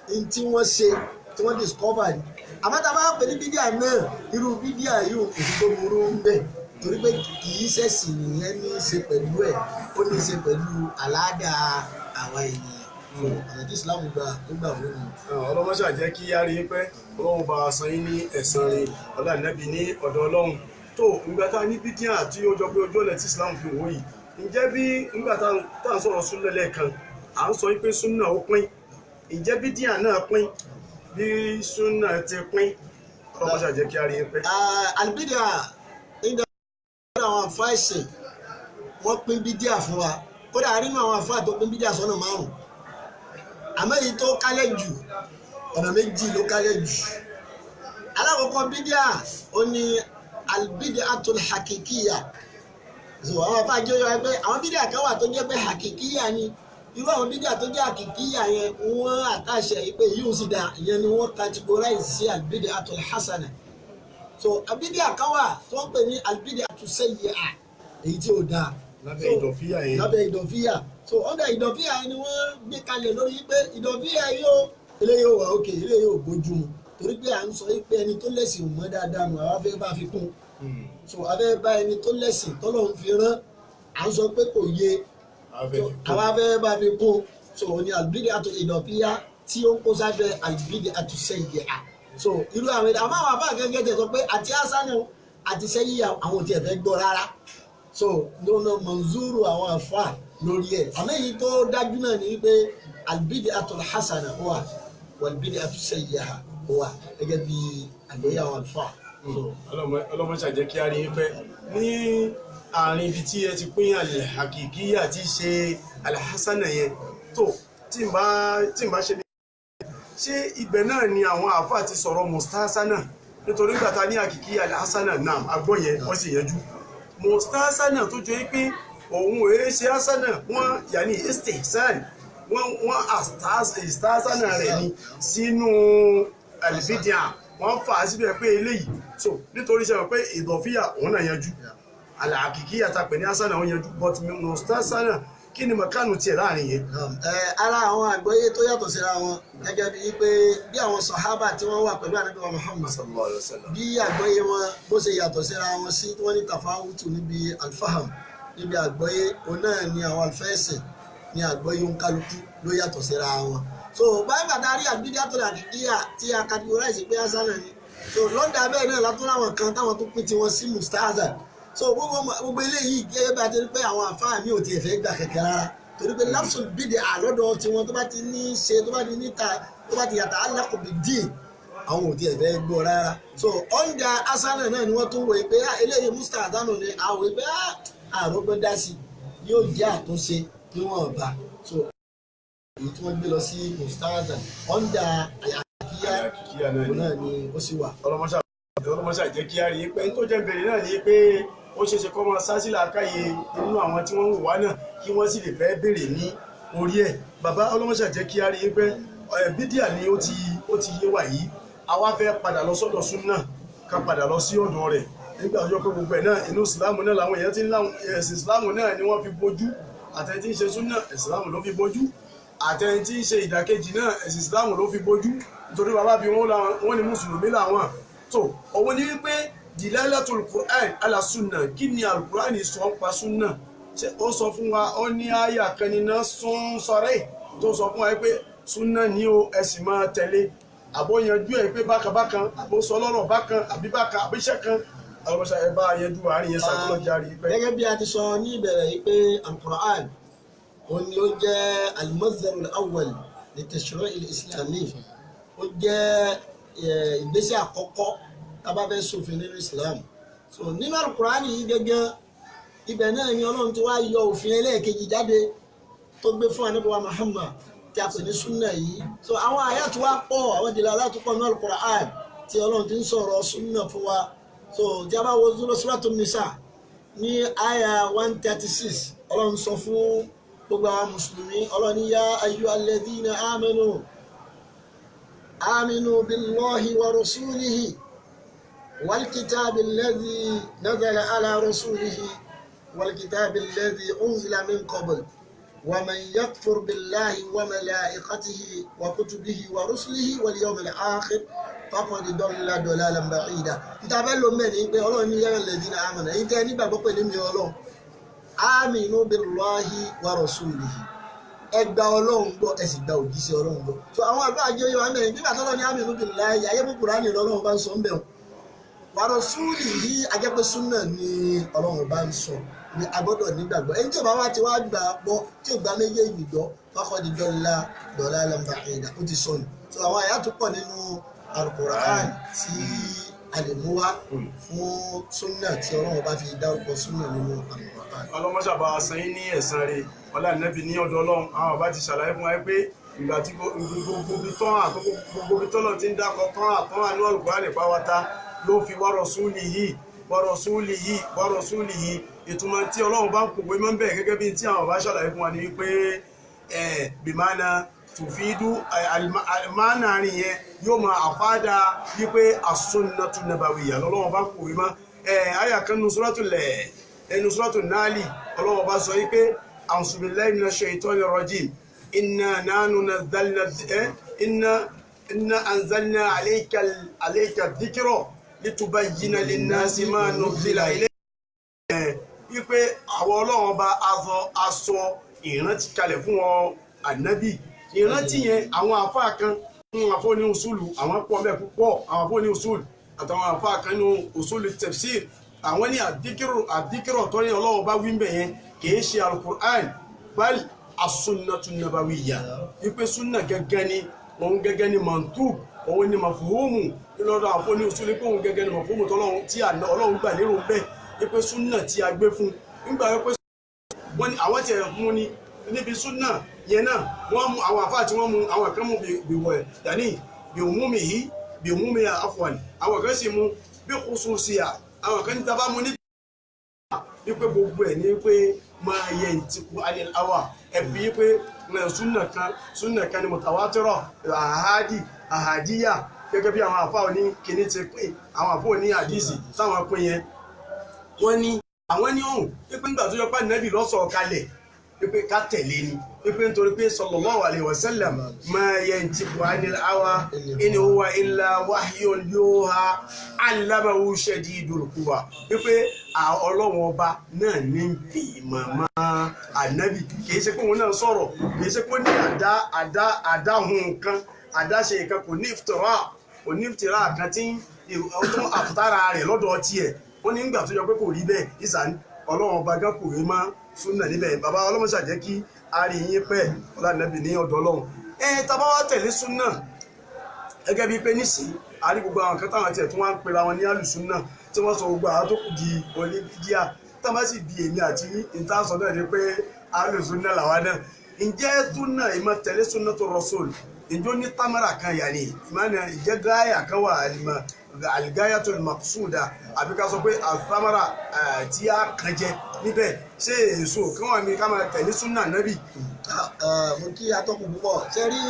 ní tí wọ́n ṣe tí wọ́n discover ni àmọ́ tá a bá pè ní bídíà náà irú bídíà yìí kò sí tó burú ń bẹ̀ torí pé kì í ṣẹ̀sìn nìyẹn ní í ṣe pẹ̀lú ẹ̀ ó ní í ṣe pẹ̀lú àlàáda àwọn ènìyàn ọ̀nà tí Islam gbà wọ́n ni. ọlọ́mọṣà jẹ́ kí á rí i pé ọlọ́run bá a san yín ní ẹ̀san rẹ̀ ọlọ́ànábì ní ọ̀dọ̀ ọlọ́run tó nígbà tá a ní bídíà tí ó jọ pé ojú ọ̀nà tí Islam fi wò yìí ǹjẹ́ bí nígbà tá à ń sọ̀rọ̀ súnà lẹ́ẹ̀kan à ń sọ pé súnà ó pín ǹjẹ́ bídíà náà pín bí súnà ti pín ọlọ́mọṣà jẹ́ kí á rí i pé. àlùbídíà nígbà tí àwọn àfáà ẹ̀sìn wọ́n pín bídíà fún wa kódà nínú àwọn àfáà tó pín bídíà sọ́nà márùn-ún àmọ́ èyí tó kálẹ̀ jù ọ̀nà méjì ló kálẹ̀ jù alákọ̀ọ́kọ́ bídíà ó ní albid'atul hakikiya so àwọn afáàjọ yọ pé àwọn bídíà kan wà tó jẹ́ pé hakikiya ni irú àwọn bídíà tó jẹ́ hakikiya yẹn wọ́n àtàṣe pé yóò sì dá ìyẹn ni wọ́n categorize sí albid'atul hasana so bídíà kan wà tó ń pè ní albid'atus sayyi'a èyí tí ó dáa lábẹ́ ìdọ̀fíà yẹn. lábẹ́ ìdọ̀fíà so ọ̀dà ìdọ̀fíà yẹn ni wọ́n gbé kalẹ̀ lórí pé ìdọ̀fíà yóò eléyìí ò wà òkè eléyìí ò bójú mu torí pé à ń sọ pé ẹni tó lẹ́sìn mọ́ dáadáa nù àwa fẹ́ bá fi kún so abẹ́ bá ẹni tó lẹ́sìn tọ́lọ́run fi rán à ń sọ pé kò yé àwa fẹ́ bá fi kún so ní albid'atu ìdọ̀fíà tí ó ń kó sábẹ́ albid'atu sayyi'a so irú àwọn ẹ̀dá àmọ́ àwọn àbá gẹ́gẹ́ tẹ̀ sọ pé àti asánù àti sayyi'a àwọn ò tiẹ̀ fẹ́ gbọ́ rárá so lọ́nà manzuru àwọn àfa lórí ẹ̀ àmọ́ èyí tó dájú náà ni pé albid'atul hasana wà walbid'atu sayyi'a wà gẹ́gẹ́ bí àgbéyà àwọn àfa. ọlọ́mọṣà jẹ́ kí á rí i pé ní àárín ibi tí ẹ ti pín al-hakikiyya tí í ṣe al-hasana yẹn tó tí n bá ṣe ní. ṣé ibẹ̀ náà ni àwọn àfa ti sọ̀rọ̀ mustahsana nítorí gbàtà ní hakikiyya al-hasana náà àgbọ̀ yẹn wọ́n sì yẹjú mustahsana tó jẹ́ pé òun èé ṣe hasana wọ́n yàní istihsan wọ́n istahsana rẹ̀ ni sínú albidia wọ́n fà á síbẹ̀ pé eléyìí so nítorí ṣe wọ́n pé ìdọ̀fíà òun náà yanjú al-hakikiyya àtàpẹ̀ ní hasana òun yanjú but mustahsana kí ni mọ̀kánù tiẹ̀ láàrin yẹn. ara àwọn àgbọ́yé tó yàtọ̀ síra wọn gẹ́gẹ́ bíi pé bí àwọn sàhábà tí wọ́n wà pẹ̀lú ànábì wa Muhammad sallallahu alaihi wasallam bí àgbọ́yé wọn bó ṣe yàtọ̀ síra wọn sí wọ́n ní tafawutu níbi alfaham níbi àgbọ́yé òun náà ni àwọn alfẹ́sẹ̀ ní àgbọ́yé òǹkálukú ló yàtọ̀ síra wọn. so báyìí bàtà rí albid'atul hakikiyya tí a categorize pé hasana ni so lọ́dà bẹ́ẹ̀ náà látún láwọn kan táwọn tó pín tiwọn sí mustahsan so gbogbo eléyìí gẹ́gẹ́ bí a ti rí pé àwọn àfáà mi ò tiẹ̀ fẹ́ gbà kẹ̀kẹ́ rárá torí pé lafsul bid'a àlọ́dọ̀ tiwọn tó bá ti ní ṣe tó bá ti níta tó bá ti yàtọ̀ alákò bid-din àwọn ò tiẹ̀ fẹ́ gbọ́ rárá so ọ̀ǹda asana náà ni wọ́n tún wọ̀ pé eléyìí mustahsan ni àwọn ìgbẹ́ àrògbọ́n dá sí yóò jẹ́ àtúnṣe níwọ̀n ọ̀ba so èyí tí wọ́n gbé lọ sí mustahsan ọ̀ǹda àyàkíyà náà ni ó sì wà. ọlọ́mọṣà jẹ́ kí á rí i pé tó jẹ́ bèrè náà ni pé ó ṣeéṣe kọ́ máa sá sílẹ̀ àkáyè nínú àwọn tí wọ́n ń wà náà kí wọ́n sì lè fẹ́ bèrè ní orí ẹ̀ bàbá ọlọ́mọṣà jẹ́ kí á rí i pé bídíà ni ó ti yé wa yìí àwa fẹ́ padà lọ sọ́dọ̀ súnà ká padà lọ sí ọ̀dọ̀ rẹ̀ nígbà tó yọ pé gbogbo ẹ̀ náà inú ìsìlámù náà làwọn èèyàn ti ń láwọn ẹ̀sìn ìsìlámù náà ni wọ́n fi bójú àtẹni tí ń ṣe súnà ìsìlámù ló fi bójú àtẹni tí ń ṣe ìdàkejì náà ẹ̀sìn ìsìlámù ló fi bójú nítorí bàbá bí wọ́n ní mùsùlùmí làwọn tó òun ni wípé dilalatul Qur'an ala sunna kí ni al-Qur'an sọ ń pa súnà ó sọ fún wa ó ní àyà kan nínú sọ̀rẹ́ tó sọ fún wa pé súnà ní o ẹ̀sìn máa tẹ̀lé àbóyanjú ẹ̀ pé bákan àbó sọ lọ́rọ̀ bákan àbí bákan àbíṣẹ́ kan ọlọ́mọṣà ẹ̀ bá yanjú àárín yẹn sákòlọ́jà rí pé. gẹ́gẹ́ bí a ti sọ ní ìbẹ̀rẹ̀ yìí pé al-Qur'an òun ni ó jẹ́ al-mazhar al-awwal li tashri' al-islami ó jẹ́ ìgbésẹ̀ àkọ́kọ́ tá bá fẹ́ ṣòfin nínú Islam so nínú al-Qur'an yìí gẹ́gẹ́ ibẹ̀ náà ni Ọlọ́run ti wá yọ òfin ẹlẹ́ẹ̀kejì jáde tó gbé fún ànábì wa Muhammad tí a pè ní súnà yìí. So àwọn àyà tó wá pọ̀ àwọn ìdílé alátúpọ̀ ní Al-Qur'an tí Ọlọ́run ti ń sọ̀rọ̀ súnà fún wa. So tí a bá wo Suratul Nisa ní àyà 136 Ọlọ́run sọ fún gbogbo àwọn mùsùlùmí, Ọlọ́run ní yá ayyuhalladhina aminu billahi wa rasulihi wal kitabi alladhi nazala ala rasulihi wal kitabi alladhi unzila min qabl wa man yakfur billahi wa malaikatihi wa kutubihi wa rusulihi wal yawmil akhir faqad dalla dalalan ba'ida. Ìtàbẹ́ ló mẹ́rin pé Ọlọ́run ní yá ayyuhalladhina amanu èyí tẹ́ nígbàgbọ́ pẹ̀lú mi Ọlọ́run aminu billahi wa rasulihi ẹgbà Ọlọ́run gbọ́ ẹ sì gba òjíṣẹ́ Ọlọ́run gbọ́. So àwọn àgbà àjọ yóò wá mẹ́rin nígbà tọ́lọ́ ní aminu billahi ayé Kùránì lọ́lọ́run bá ń sọ ń bẹ̀ wa rasulihi ajẹ́pẹ́ súnà ni Ọlọ́run bá ń sọ ni a gbọ́dọ̀ nígbàgbọ́. Ẹni tí ò bá wá ti wá gbà gbọ́ tí ò gba méjèèjì gbọ́ faqad dalla dalalan ba'ida ó ti sọnù. So àwọn àyà tó pọ̀ nínú Al-Qur'an tí a lè mú wá fún súnà tí Ọlọ́run bá fi dárúkọ súnà nínú Al-Qur'an. ọlọ́mọṣàbà sẹ́yìn ní ẹ̀san rẹ̀ ọlá nẹ́bí ní ọ̀dọ̀ Ọlọ́run àwọn bàbá ti ṣàlàyé fún wa pé ìgbà tí gbogbo bí tọ́lọ̀ ti ń dákọ̀ tán àtọ́nà ní Al-Qur'an nípa wata ló fi wa rasulihi ìtumọ̀ tí Ọlọ́run bá ń pòpé mọ́ bẹ́ẹ̀ gẹ́gẹ́ bí tí àwọn bàbá ṣàlàyé fún wa ní wípé bìmánà tùfídú àlùmánà rìn yẹn yóò máa àfádà wípé as-sunnatu nabawiyya lọ́lọ́wọ́ bá kò rí mọ́ àyà kan nínú suratul Nahl Ọlọ́wọ́ bá sọ wípé a'udhu billahi minash shaitonir rajim inna anzalna alayka dhikra litubayyina linnasi ma nuzzila ilayhim wípé àwọn Ọlọ́wọ́ bá aṣọ ìrántí kalẹ̀ fún wọn ànábì ìrántí yẹn àwọn àfáà kan nínú àfọ́ ní usulu àwọn pọ̀ mẹ́ púpọ̀ àwọn àfọ́ ní usulu àtàwọn àfáà kan nínú usulu tafsir àwọn ní àdíkìrọ̀ tó ní Ọlọ́run bá wí ń bẹ̀ yẹn kìí ṣe Al-Qur'an bal as-sunnatu nabawiyya wípé súnà gẹ́gẹ́ ni òun gẹ́gẹ́ ni mantub òun ni mafuhumu lọ́dọ̀ àfọ́ ní usulu pé òun gẹ́gẹ́ ni mafuhumu tí Ọlọ́run gbà lérò bẹ́ẹ̀ wípé súnà tí a gbé fún nígbà wípé wọ́n ní àwọn tí ẹ̀ mú ni níbi súnà yẹn náà wọ́n mú àwọn àfáà tí wọ́n mú àwọn kan mú bìwọ̀ ẹ̀ dání bìwúmi afwan àwọn kan sì mú bí khususiya àwọn kan ní tàbá mú ní wípé gbogbo ẹ̀ ní pé máa yẹ ìtìkú anil awa ẹ̀bí pé súnà kan ní mutawatira ahadiya gẹ́gẹ́ bí àwọn àfáà ní kìíní ti pín àwọn àfáà ní àdìsí táwọn pín yẹn wọ́n ní àwọn ní ọ̀hún pípín nígbà tó yọ pé Ànábì ló sọ̀ kalẹ̀ pípé ká tẹ̀lé ni pípé nítorí pé sallallahu alaihi wasallam ma yantiqu anil hawa in huwa illa wahyun yuha allamahu shadidul quwa pípé Ọlọ́run ọba náà ní fi màmá Ànábì kìí ṣe pé òun náà sọ̀rọ̀ kìí ṣe pé ní àdáhùn kan àdáṣe nǹkan kò ní ìftìrà kan tí ó tún àfútárà rẹ̀ lọ́dọ̀ tiẹ̀ wọ́n ní nígbà tó yọ pé kò rí bẹ́ẹ̀ ìsàn Ọlọ́run ọba gán kò rí mọ́ súnà níbẹ̀ bàbá ọlọ́mọṣà jẹ́ kí a rí yín pẹ́ ọlànàbì ní ọ̀dọ̀ Ọlọ́run tàbá wá tẹ̀lé súnà gẹ́gẹ́ bíi pé nísìn àrí gbogbo àwọn kan táwọn tiẹ̀ tí wọ́n ń pera wọn ní àlùsúnà tí wọ́n sọ gbogbo àwọn tó kù di oníbídíà tábà sì di èmi àti ìtàsọ náà ni pé àlùsúnà làwa náà ǹjẹ́ súnà ìmọ̀ tẹ̀lé súnà tó Rasul ǹjọ́ ní támàrà kan yà ní ìmọ̀nà ìjẹ́ gáyà kan wà al-gayatul maqsuda àbí ká sọ pé àtàmàrà tí a kàn jẹ níbẹ̀ ṣé èso kí wọ́n mi ká máa tẹ̀lé súnà nábì. Mo kí atọ́kùn púpọ̀ ṣe rí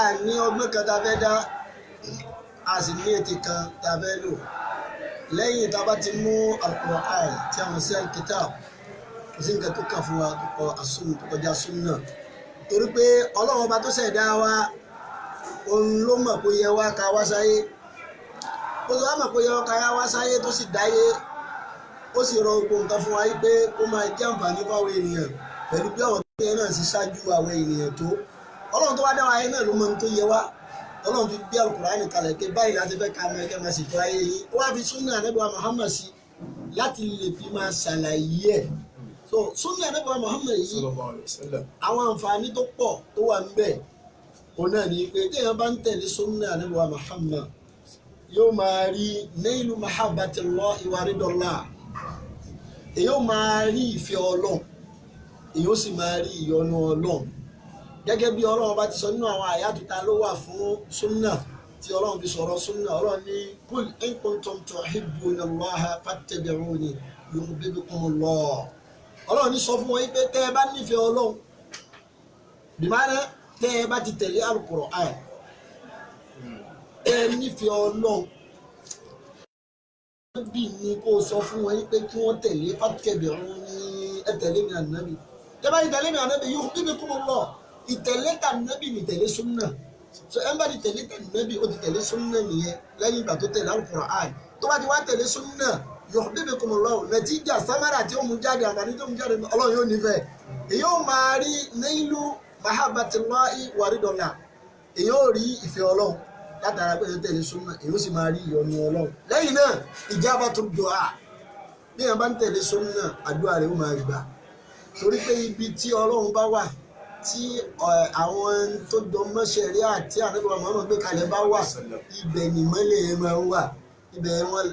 àní ọgbọ́n kan tá a fẹ́ dá a sì ní ètè kan tá a fẹ́ lò lẹ́yìn tá a bá ti mú Al-Qur'an tí a mọ̀ sí al-kitab kò sí nǹkan tó kà fún wa tó kọ àsùn tó kọjá súnà torí pé Ọlọ́run ọba tó ṣẹ̀dá wa òun ló mọ̀ pé yẹ wá ká wá sáyé ó lọ́ mọ̀ pé yẹ wá ká wá sáyé tó sì dáyé ó sì rọ gbogbo nǹkan fún wa yí pé ó máa jẹ́ àǹfààní fáwọn ènìyàn pẹ̀lú bí àwọn tó yẹ náà sì ṣáájú àwọn ènìyàn tó Ọlọ́run tó wá dá wa ayé náà ló mọ ohun tó yẹ wá Ọlọ́run fi gbé Al-Qur'ani kalẹ̀ pé báyìí láti fẹ́ ká mọ ẹgbẹ́ máa ṣètò ayé yìí ó wá fi súnà Ànábì wa Muhammad sí láti lè fi máa ṣàlàyé ẹ̀ so súnà Ànábì wa Muhammad yìí àwọn àǹfààní tó pọ̀ tó wà níbẹ̀ òun náà ni pé téèyàn bá ń tẹ̀lé súnà Ànábì wa Muhammad yóò máa rí nailu mahabbatillahi wa ridallah èyí ó máa rí ìfẹ́ Ọlọ́run èyí ó sì máa rí ìyọ́nú Ọlọ́run gẹ́gẹ́ bí Ọlọ́run bá ti sọ nínú àwọn àyátù ta ló wà fún súnà tí Ọlọ́run fi sọ̀rọ̀ súnà. Ọlọ́run ní kul in kuntum tuhibbuna Allaha fattabi'uni yuhbibkumullah. Ọlọ́run ní sọ fún wọn pé tẹ́ ẹ bá nífẹ̀ẹ́ Ọlọ́run bìmánà tẹ́ ẹ bá ti tẹ̀lé Al-Qur'an ẹ nífẹ̀ẹ́ Ọlọ́run bí ni kó sọ fún wọn pé kí wọ́n tẹ̀lé fattabi'uni ẹ tẹ̀lé mi ànábì. Tẹ́ bá ti tẹ̀lé mi ànábì yuhbibkumullah. Ìtẹ̀lé tànábì ni tẹ̀lé súnà. So ẹ bá ti tẹ̀lé tànábì ó ti tẹ̀lé súnà nìyẹn lẹ́yìn ìgbà tó tẹ̀lé Al-Qur'an. Tó bá ti wá tẹ̀lé súnà yuhbibkumullah nàtíjà sámárà tí ó mú jáde àǹfààní tó mú jáde Ọlọ́run yóò nífẹ̀ẹ́. Èyí ó máa rí nailu mahabbatillahi wa ridallah. Èyí ó rí ìfẹ́ Ọlọ́run látara pé ó tẹ̀lé súnà èyí ó sì máa rí ìyọ́nú Ọlọ́run. Lẹ́yìn náà ijabatu du'a bí wọn bá ń tẹ̀lé súnà àdúrà rẹ̀ ó máa gbà torí pé ibi tí Ọlọ́run bá wà tí àwọn tó dọmọ ṣẹ̀ríà àti Ànábì Muhammad gbé kalẹ̀ bá wà ibẹ̀ nìmọ́lẹ̀ máa ń wà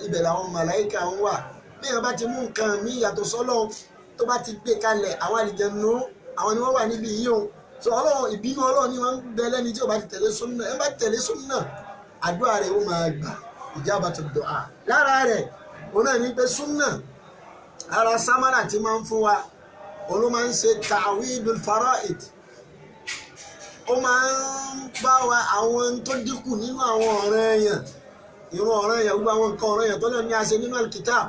ibẹ̀ làwọn màláíkà ń wà. Bí wọn bá ti mú nǹkan mí yàtọ̀ sọ́lọ́run tó bá ti gbé kalẹ̀ àwọn àlìjẹ̀nú àwọn ni wọ́n wà níbi yìí o. So Ọlọ́run ìbínú Ọlọ́run ni wọ́n ń bẹ lẹ́ni tí ó bá ti tẹ̀lé súnà ẹ bá tẹ̀lé súnà àdúrà rẹ̀ ó máa gbà ijabatu du'a. Lára rẹ̀ òun náà ní pé súnà ara sámárà tí máa ń fún wa òun ló máa ń ṣe ta'widul fara'id. Ó máa ń bá wa àwọn tó dínkù nínú àwọn ọ̀ranyàn ìran ọ̀ranyàn gbogbo àwọn nǹkan ọ̀ranyàn tó lọ ní àṣẹ nínú al-kitab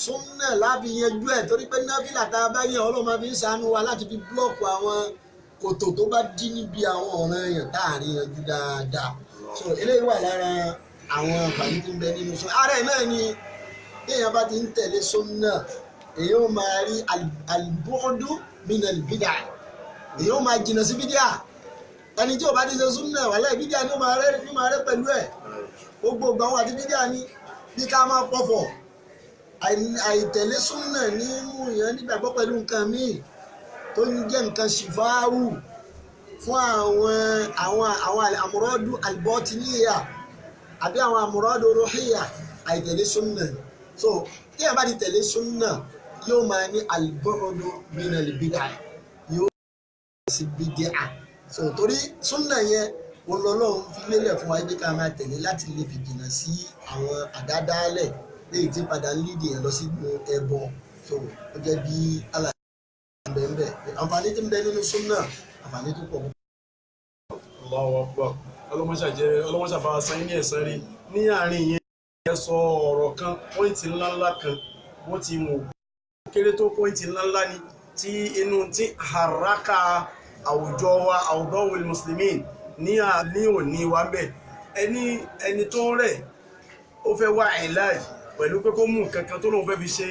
súnà láfi yanjú ẹ̀ torí pé náfìlà tá a bá yẹn Ọlọ́run máa fi ń ṣàánú wa láti fi búlọ̀kù àwọn kòtò tó bá dí níbi àwọn ọ̀ranyàn tá a rí yanjú dáadáa. So eléyìí wà lára àwọn àǹfààní tí ń bẹ nínú súnà. Ara ẹ̀ náà ni téèyàn bá ti ń tẹ̀lé súnà èyí ó máa rí al-bu'du min al-bid'ah èyí ó máa jìnnà sí bídíà. Ẹni tí ò bá ti ṣe súnà wàláhì bídíà ni ó máa rẹ́ pẹ̀lú ẹ̀. Gbogbo àwọn àti bídíà ni bí ká máa pọ̀fọ̀ àìtẹ̀lé súnà ní mú ìyẹn nígbàgbọ́ pẹ̀lú nǹkan míì tó ń jẹ́ nǹkan ṣìfáàwù fún àwọn àmúrọ́dù al-batiniyya àbí àwọn àmúrọ́dù ruhiyya àìtẹ̀lé súnà. So tí ẹ bá ti tẹ̀lé súnà yóò máa ní al-bu'du min al-bid'ah yóò sì bídíà. So torí súnà yẹn Ọlọ́run fi lélẹ̀ fún wa pé ká máa tẹ̀lé láti lè fi jìnnà sí àwọn àdádálẹ̀ léyìí tí padà ń lídìí yẹn lọ sí ẹbọ. So ó jẹ́ bí àlàyé bẹ́ẹ̀ àǹfààní tí ń bẹ nínú súnà àǹfààní tó pọ̀. Allahu Akbar. Ọlọ́mọṣà bá a san ní ẹ̀san rí ní àárín yẹn ẹ sọ ọ̀rọ̀ kan pọ́ìntì ńláńlá kan bó ti wù kéré tó pọ́ìntì ńláńlá ni tí inú tí haraka àwùjọ wa awdawul muslimin ní òní wa bẹ́ẹ̀ ẹni tó ń rẹ̀ ó fẹ́ wá ìlàj pẹ̀lú pé kó mú nǹkan kan tó lóun fẹ́ fi ṣe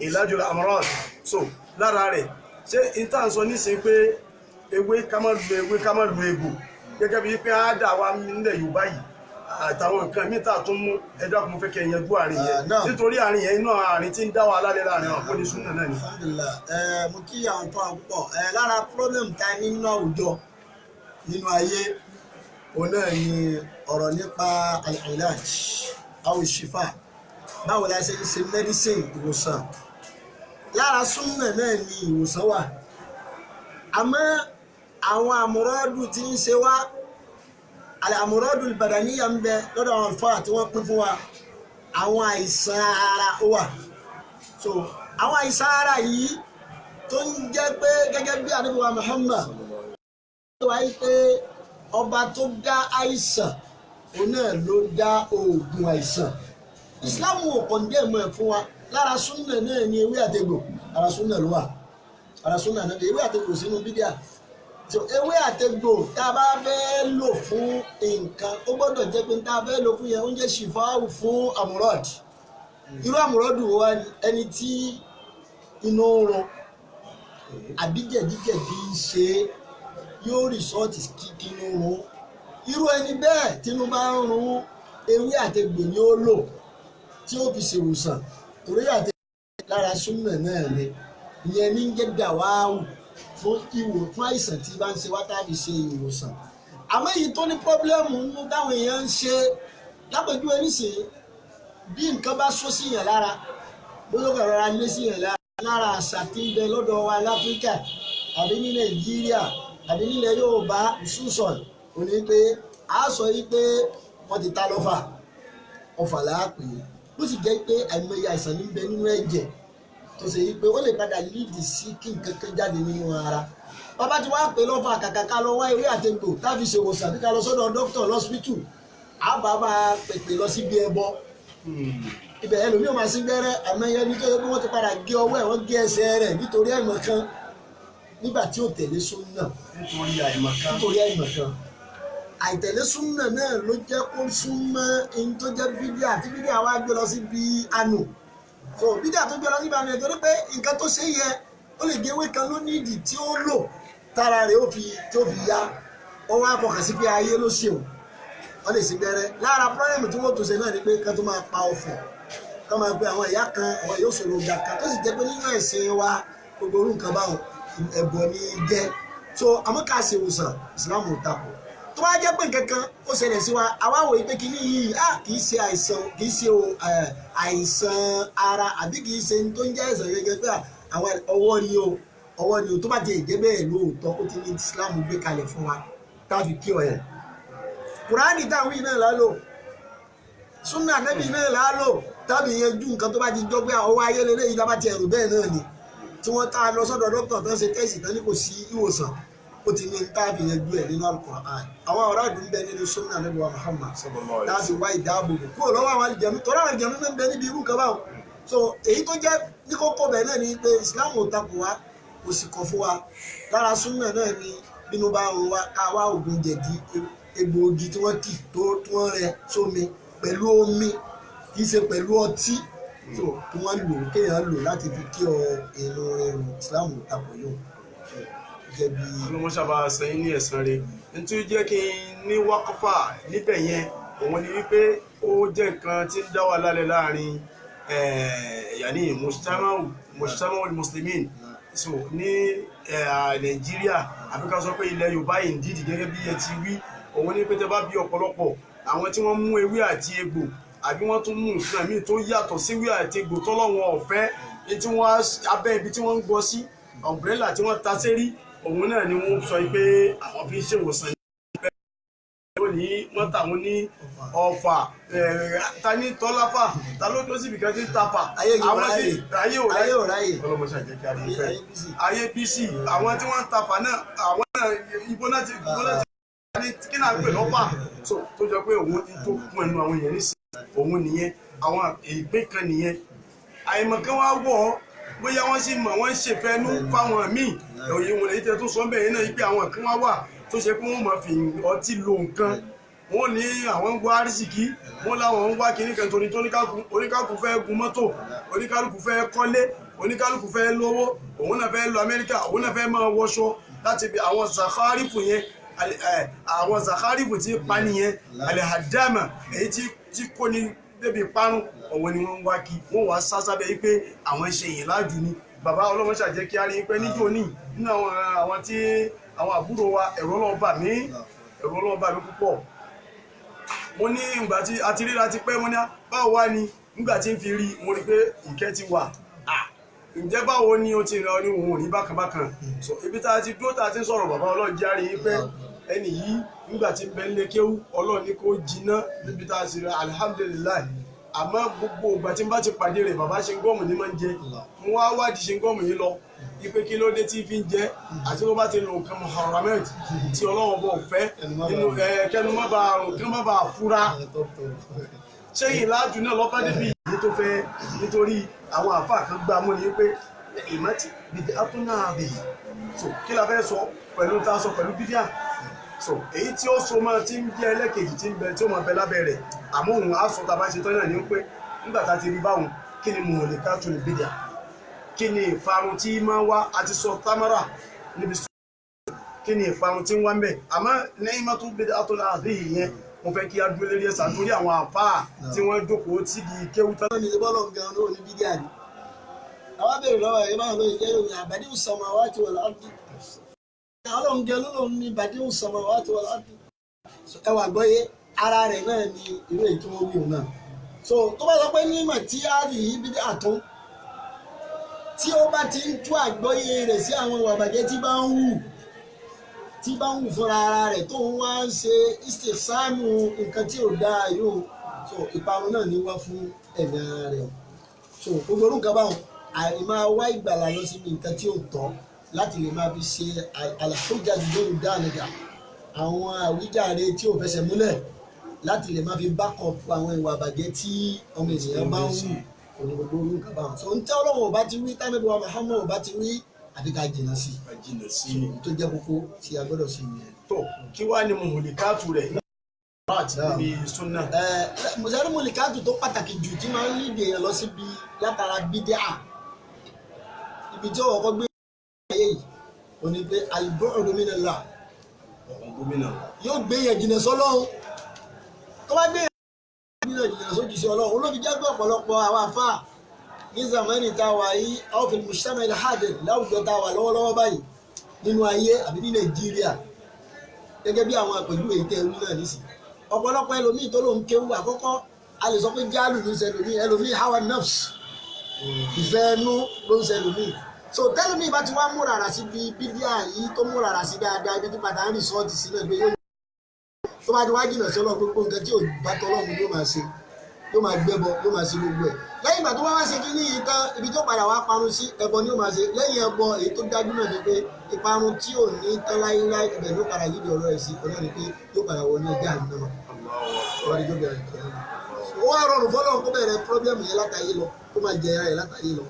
ìlàjul amrad. So lára rẹ̀ ṣé ìta ń sọ nísìnyí pé ewé ká má lu egbò gẹ́gẹ́ bí pé á dà wá nílẹ̀ Yorùbá yìí àtàwọn nǹkan mítà tó mú ẹjọ́ kò mú fẹ́ kẹ́ yanjú àárín yẹn nítorí àárín yẹn inú àárín tí ń dá wa alálẹ́ láàrin àwọn àpòlì súnà náà ni. Alhamdulillah mo kí àwọn tó àwọn púpọ̀ lára problem ta nínú àwùjọ nínú ayé òun náà ni ọ̀rọ̀ nípa al-ilaj aw shifa báwo la ṣe ń ṣe medicine ìwòsàn. Lára súnà náà ni ìwòsàn wà àmọ́ àwọn àmúrọ́dù tí ń ṣe wá àmúrọ́dù ìbàdàníyà ń bẹ lọ́dọ̀ àwọn àlùfáà tí wọ́n pín fún wa àwọn àìsàn ara ó wà. So àwọn àìsàn ara yìí tó ń jẹ́ pé gẹ́gẹ́ bí Ànábì wa Muhammad wáyé pé ọba tó dá àìsàn òun náà ló dá oògùn àìsàn. Islam ò kọ̀ndẹ́ẹ̀mù ẹ̀ fún wa. Lára súnà náà ni ewé àtegbò ara súnà ló wà ara súnà náà ewé àtegbò sínú bídíà. So ewé àtegbò tá a bá fẹ́ lò fún nǹkan ó gbọ́dọ̀ jẹ́ pé tá a fẹ́ lò fún yẹn ó ń jẹ́ ṣìfáwù fún àmúrọ́dù. Irú àmúrọ́dù wa ni ẹni tí inú ń run àbí jẹ̀díjẹ̀dí ń ṣe yóò rìsọ́ọ̀tì kíkínú run. Irú ẹni bẹ́ẹ̀ tínú bá ń run ewé àtegbò ni ó lò tí ó fi ṣèwòsàn torí àtegbò lára súnà náà ni ìyẹn ní jẹ́ dàwáwù fún àìsàn tí bá ń ṣe wá tàbí ṣe ìwòsàn. Àmọ́ èyí tó ní pọ́blẹ́mù nínú táwọn èèyàn ń ṣe lápèjúwe nísìnyí bí nǹkan bá sọ sí yàn lára bóyá kò rọra lé sí yàn lára àṣà tí ń bẹ lọ́dọ̀ wa láfíríkà àbí ní Nàìjíríà àbí nílẹ̀ Yorùbá ṣùṣọ̀n ò ní pé a sọ yí pé wọ́n ti ta lọ́fà ọfà láàpè ló sì jẹ́ pé àìmọye àìsàn ní bẹ nínú ẹ̀jẹ̀ tó ṣe yí pé ó lè padà líìdì sí kí nǹkan kan jáde nínú ara bàbá tí wàá pè lọ́fà kàkà ká lọ wá ewé àtegbò táfi ṣèwòsàn àbí ká lọ sọ́dọ̀ dókítà lọ́sípítù àbá máa pèpè lọ síbi ẹbọ ibẹ̀ ẹlòmíràn máa sí gbẹ́rẹ́ àmọ́yẹ ní tó yẹ pé wọ́n ti padà gé ọwọ́ ẹ̀ wọ́n gé ẹsẹ̀ rẹ̀ nítorí àìmọ̀ kan nígbà tí ó tẹ̀lé súnà nítorí àìmọ̀kan àìtẹ̀lé súnà náà ló jẹ́ kó súnmọ́ ẹni tó jẹ́ bídíà tí bídíà wá gbé lọ sí bí ànù so bídíà tó gbé lọ sí bí ànù nítorí pé nǹkan tó ṣe yẹ ó lè gé ewé kan ló ní ìdí tí ó lò tára rẹ̀ tó fi ya ó wá fọkàn sí pé ayé ló ṣe o wọ́n lè sí gbẹ́rẹ́ lára pírọ́lẹ́mù tí wọ́n tó ṣe náà ni pé ká tó máa pa ọ̀fọ̀ ká máa pe àwọn ìyá kan àwọn yóò ṣòro ga kan tó sì jẹ́ pé nínú ẹ̀sìn wa gbogbo orú nǹkan báwọn ẹ̀bọ̀ ni jẹ́ so àmọ́ ká ṣe ìwòsàn ìsìlámù ò takò tó bá jẹ́ pé nǹkan kan ó ṣẹlẹ̀ sí wa àwa wòye pé kíní yìí kì í ṣe àìsàn ara àbí kì í ṣe tó ń jẹ́ àìsàn gẹ́gẹ́ pé àwọn ọwọ́ ni o tó bá jẹ́ ìjẹ́ bẹ́ẹ̀ lóòótọ́ ó ti ní ìsìlámù gbé kalẹ̀ fún wa káfí kí ọ yẹn kùránì táwọn yìí náà lálò súnà nẹ́bí náà lálò tàbí yanjú nǹkan tó bá ti jọ pé ọwọ́ ayé lélẹ́yìí tá bá ti ẹ̀rù bẹ́ẹ̀ náà ni tí wọ́n tá a lọ sọ́dọ̀ dókítà tó ń ṣe tẹ́sì tán ní kò sí ìwòsàn ó ti ní táàbì yanjú ẹ̀ nínú Al-Qur'an àwọn ọ̀rọ̀ àdùn bẹ nínú súnà nẹ́bí wa Muhammad láti wá ìdáàbòbò kúrò lọ́wọ́ àwọn àlìjẹ̀nú tọ́lá àwọn àlìjẹ̀nú náà ń bẹ níbi irú kan báwọn so èyí tó jẹ́ ní kókó bẹ̀ náà ni pé Islam ò takò wá kò sì kọ̀ fún wa lára súnà náà ni bínú bá ń wá ká wá ògùn jẹ̀dí egbòogi tí wọ́n tì tó wọ́n rẹ sómi pẹ̀lú omi kì í ṣe pẹ̀lú ọtí tí wọ́n lò kéèyàn lò láti fi kí ọ inú rẹrùn Islam ò takò yóò jẹ́ bí. ọlọmọṣàbà sẹ́yìn ní ẹ̀san rẹ̀ nítorí jẹ́ kí n ní wákọ́fà níbẹ̀ yẹn òun ni wípé ó jẹ́ nǹkan tí ń dá wà lálẹ́ láàrin yàní mujtama'ul muslimin so ní Nàìjíríà àbí ká sọ pé ilẹ̀ Yorùbá indeed gẹ́gẹ́ bí ẹ ti wí òun ní pé tẹ́ bá bí ọ̀pọ̀lọpọ̀ àwọn tí wọ́n mú ewé àti egbò àbí wọ́n tún mú nǹkan míì tó yàtọ̀ sí ewé àti egbò tọ́lọ́wọ́n ọ̀fẹ́ tí wọ́n abẹ́ ibi tí wọ́n ń gbọ́ sí umbrella tí wọ́n ta sérí òun náà ni wọ́n sọ pé àwọn fi ń ṣèwòsàn ní wọ́n tà wọ́n ní ọ̀fà ta ní tọ́láfà ta ló tó síbi kan tí ń tapà ayé ò ráyè ọlọ́mọṣà jẹ́ kí a rí pẹ́ ayé bísí àwọn tí wọ́n ń tapà náà àwọn náà ibo náà ti kí náà pè lọ́fà so tó jọ pé òun ti tó kún ẹnu àwọn èèyàn nísìnyí òun nìyẹn àwọn ìpín kan nìyẹn àìmọ̀kan wá wọ̀ ọ́ bóyá wọ́n sì mọ̀ wọ́n ṣèfẹ́nú fáwọn míì òye wọn lèyí tẹ́ tó sọ bẹ́ẹ̀ náà yí pé àwọn kan wá wà tó ṣe pé wọ́n máa fi ọtí lo nǹkan wọ́n ní àwọn ń wá àrísìkí wọ́n láwọn ń wá kinní kan torí tó oníkálùkù fẹ́ gun mọ́tò oníkálùkù fẹ́ kọ́lé oníkálùkù fẹ́ lówó òun náà fẹ́ lọ Amẹ́ríkà òun náà fẹ́ máa wọṣọ láti bí àwọn zakarifu yẹn àwọn zakarifu tí pa nìyẹn alihadama èyí tí kò ní débi parun ọ̀wọ́ ni wọ́n ń wá kí wọ́n wá sásábẹ́ yí pé àwọn ṣe yìí láàjù ni bàbá ọlọ́mọṣà jẹ́ kí a rí pé níjó ní nínú àwọn tí àwọn àbúrò wa ẹ̀rọ ọlọ́run bà mí púpọ̀ mo ní ìgbà tí a ti ríra ti pẹ́ mo ní báwo wá ni nígbà tí ń fi rí mo rí pé ìkẹ́ ti wà ǹjẹ́ báwo ni o ti rìn ọ ní òun ò ní bákanbákan so ibi tá a ti dúró tá a ti sọ̀rọ̀ bàbá ọlọ́run jẹ́ àrí pé ẹni yìí nígbà tí ń bẹ nílé kéwú ọlọ́run ní kó jiná níbi tá a ti rí alhamdulilayi àmọ́ gbogbo ìgbà tí n bá ti pàdé rẹ̀ bàbá ṣe ń gọ́ọ̀mù ní máa ń jẹ mo wá wádìí ṣe ń gọ́ọ̀mù yìí lọ ipe kí ló dé tí fi ń jẹ àti bó bá ti lo nǹkan muhammed tí ọlọ́run bọ̀ fẹ́ nínú kẹnu má bàa fura ṣé ìlàjú náà lọ́kàn débi ìyí tó fẹ́ nítorí àwọn àfáà kan gbá mú ni pé ìmọ̀tì bìdí atúnáàbì so kí la fẹ́ sọ pẹ̀lú tá a sọ pẹ̀lú bídíà so èyí tí ó so máa ti ń jẹ́ ẹlẹ́kejì tí ń bẹ tí ó máa bẹ lábẹ́ rẹ̀ àmọ́ òun á sọ tá a bá ṣe tán náà ní pé nígbà tá a ti rí báwọn kí ni mo lè ká tó lè bídíà kí ni ìfarun tí máa wá àti sọ támárà níbi sọ kí ni ìfarun tí ń wá ń bẹ̀ àmọ́ lẹ́yìn má tún bídíà tó láàbí ìyẹn mo fẹ́ kí a dúró lérí ẹ̀sà torí àwọn àfáà tí wọ́n jókòó tí di kéwú tán. ní bọ́lọ̀ gan ló ní bídíà ni àwọn abẹ́rẹ́ lọ́wọ́ ẹ̀ máa ń lóye jẹ́ yorùbá àbádí samawati wal ardi ọlọ́run gan ló ní bàdí samawati wal ardi ẹwà gbọ́yé ara rẹ̀ náà ni irú èyí tó wí òun náà so tó bá sọ pé nímọ̀ tí a rí bídíà tó tí ó bá ti ń tú àgbọ́yé rẹ̀ sí àwọn ìwà ìbàjẹ́ tí bá ń hù fúnra ara rẹ̀ tó ń wá ń ṣe ìṣèṣánú nǹkan tí ò dáa yóò so ìparun náà ní wá fún ẹ̀mí ara rẹ̀ so gbogbo orú nǹkan báwọn àì máa wá ìgbàlà lọ síbi nǹkan tí ò tọ́ láti lè máa fi ṣe àlàfójà lórí dáadáa àwọn àwíjàre tí ò fẹsẹ̀ múlẹ̀ láti lè máa fi bákọ̀ọ̀pù àwọn ìwà ìbàjẹ́ tí ọmọ ènìyàn bá ń hù òní gbogbo orú nǹkan báwọn so ń tẹ́ ọlọ́run ò bá ti wí tábìlì wa Muhammad ò bá ti wí àfi ká jìnnà sí tó jẹ́ kókó tí a gbọ́dọ̀ ṣe nìyẹn. tó kí wàá ní mùhùlìkátù rẹ̀ àti níbi súnà. mùsàlùmí mùhùlìkátù tó pàtàkì jù tí máa ń lídìí èèyàn lọ síbi látara bídíà ibi tí ọkọ gbé ayé yìí ò ní pé al-bu'du minallah yóò gbé yẹn jìnnà sọ́lọ́run tó bá gbé yẹn jìnnà sójì sí Ọlọ́run olóbi jẹ́ pé ọ̀pọ̀lọpọ̀ àwọn àfáà ní zamani tá a wà yìí àwọn fil mujtama al-hadir láwùjọ tá a wà lọ́wọ́lọ́wọ́ báyìí nínú ayé àbí ní Nàìjíríà gẹ́gẹ́ bí àwọn àpèjúwe ìtẹ́ ìlú náà nísì ọ̀pọ̀lọpọ̀ ẹlòmíì tó lóun kéwú àkọ́kọ́ a lè sọ pé jáàlù ló ń ṣẹlòmíì ẹlòmíì hawa nafs ìfẹ́ ẹnu ló ń ṣẹlòmíì so tẹ́lòmíì bá ti wá múrara sí bí bídíà yìí tó múrara sí dáadáa ibi tí padà ń rìsọ́ọ̀tì sí náà gbé yóò tó bá ti wá jìnnà sí Ọlọ́run gbogbo nǹkan tí ò bá tọ́lọ́run yóò máa ṣe yóò máa gbẹ́bọ yóò máa ṣe gbogbo ẹ̀ lẹ́yìn ìgbà tó wá ṣe kí ní yìí tán ibi tó padà wá parun sí ẹbọ ni ó máa ṣe lẹ́yìn ẹbọ èyí tó dájú náà ni pé ìparun tí ò ní tán láíláí ibẹ̀ ló padà yídi ọ̀rọ̀ ẹ̀ sí ọ̀rọ̀ ni pé yóò padà wọ ní ẹgbẹ́ àdúgbò náà ọ̀rọ̀ ni yóò bẹ̀rẹ̀ ìtọ́jú náà. ó wá rọrùn fọlọ́run kó bẹ̀rẹ̀ pírọ́blẹ́mù yẹn látàyé lọ kó máa jẹ ẹ̀ látàyé lọ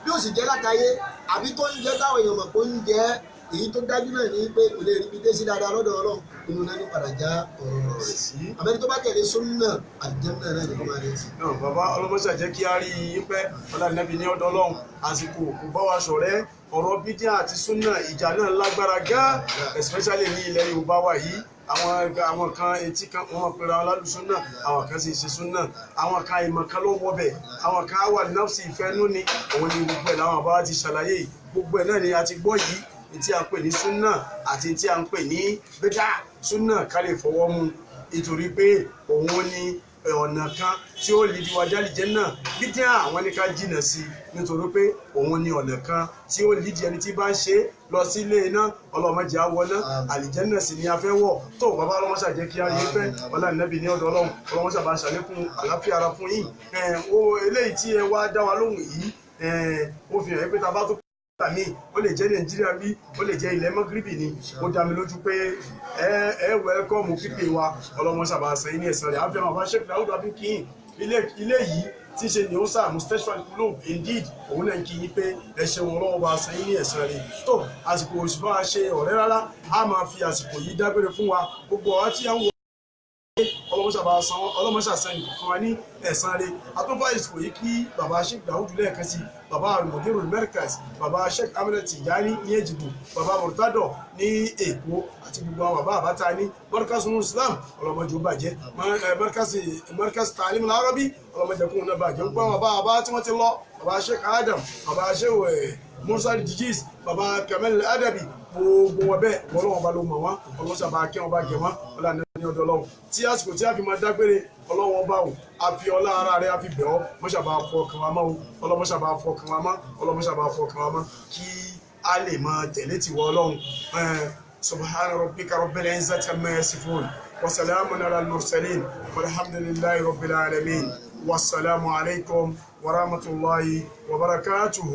bí ó sì jẹ́ látàyé àbí tó ń jẹ́ táwọn èèyàn mọ̀ pé ó ń jẹ́ èyí tó dájú náà ní pé kò lè rí ibi dé sí dáadáa lọ́dọ̀ Ọlọ́run inú náà ní padà já ọ̀rọ̀ rẹ̀ sí àbẹ́ni tó bá tẹ̀lé súnnà àlùjánnà náà ní kó máa retí. bàbá ọlọ́mọṣà jẹ́ kí a rí i pẹ́ ọlọ́nàbí ní ọ̀dọ̀ Ọlọ́run àsìkò kò bá wa ṣọ̀rẹ́ ọ̀rọ̀ bídíà àti súnnà ìjà náà lágbára gán especially ní ilẹ̀ Yorùbá wa yìí àwọn kan etí kan wọn pera wọn lálùsùn náà àwọn kan sì ṣe sún náà àwọn kan ìmọ̀ kan ló wọ́ bẹ̀ àwọn kan wà nọ́ọ̀sì ìfẹ́ nú ni òun ni gbogbo ẹ̀ làwọn àbá ti ṣàlàyé gbogbo ẹ̀ náà ni a ti gbọ́ yìí tí a ń pè ní súnà àti tí a ń pè ní bídà súnà ká lè fọwọ́ mu nítorí pé òun ni ọ̀nà kan tí ó lè diwa jálìjẹ́ náà bídà àwọn ní ká jìnà sí nítorí pé òun ni ọ̀nà kan tí ó lè di ẹni tí bá ń ṣe lọ sí ilé iná ọlọ́mọdé àwọná àlìjẹ́nà sì ni a fẹ́ wọ̀ tó bàbá ọlọ́mọṣà jẹ́ kí a rí pẹ́ ọlọ́nàbí ní ọ̀dọ̀ Ọlọ́run ọlọ́mọṣà bá ṣàlékún àlàáfíà ara fún yín eléyìí tí ẹ wá dá wa lóhùn yìí ó fi hàn pé ta bá tó mi ó lè jẹ́ Nàìjíríà bí ó lè jẹ́ ilẹ̀ mọ́gíríbì ni ó dá mi lójú pé ẹ wẹ́lkọ́mù pípé wa ọlọ́mọṣà bá ṣe ní ẹ̀sán rẹ̀ àfihàn bá ṣe Dáúdù Abíkíyìn ilé yìí tí ṣe ní ó sà Mustapha Globe indeed òun náà kí yín pé ẹ ṣeun ọlọ́wọ́ bá ṣe ní ẹ̀sán rẹ̀ tó àsìkò òṣùpá ṣe ọ̀rẹ́ rárá a máa fi àsìkò yìí dágbére fún wa gbogbo àwa tí a ń wọ ọlọ́mọṣà sẹ́yìn fún wa ní ẹ̀sán rẹ̀ àtúnfà ìsìnkú yìí kí bàbá Sheikh Dáúdù lẹ́ẹ̀kan sí bàbá Al-Mudirul Markaz bàbá Sheikh Ahmed Tijani ní Èjìgbò bàbá Murtado ní Èkó àti gbogbo àwọn bàbá àbáta ní Markazul Islam ọlọ́mọdé ó bàjẹ́ Markaz Ta'lim Al-Arabi ọlọ́mọdé kún un náà bàjẹ́ ń pẹ́ bàbá àbá tí wọ́n ti lọ bàbá Sheikh Adam bàbá Sheikh Musa Dijis bàbá Kamel Adabi gbogbo wọn bẹ́ẹ̀ ọlọ́wọ́n bá ló mọ̀ wọ́n ọlọ́sà bá kẹ́ wọn bá gẹ̀ wọ́n ọlọ́ni ní ọ̀dọ̀ Ọlọ́run tí àsìkò tí a fi máa dágbére ọlọ́wọ́n bá wò a fi ọlá ara rẹ̀ a fi bẹ̀ ọ́ mọ́ṣà bá fọ ọkàn wa mọ́ o ọlọ́mọṣà bá fọ ọkàn wa mọ́ ọlọ́mọṣà bá fọ ọkàn wa mọ́ kí a lè máa tẹ̀lé tiwọ́ Ọlọ́run subhana rabbika rabbil izzati amma yasifun wa salamun ala al-mursalin walhamdulillahi rabbil alamin wassalamu alaikum wa rahmatullahi wa barakatuhu.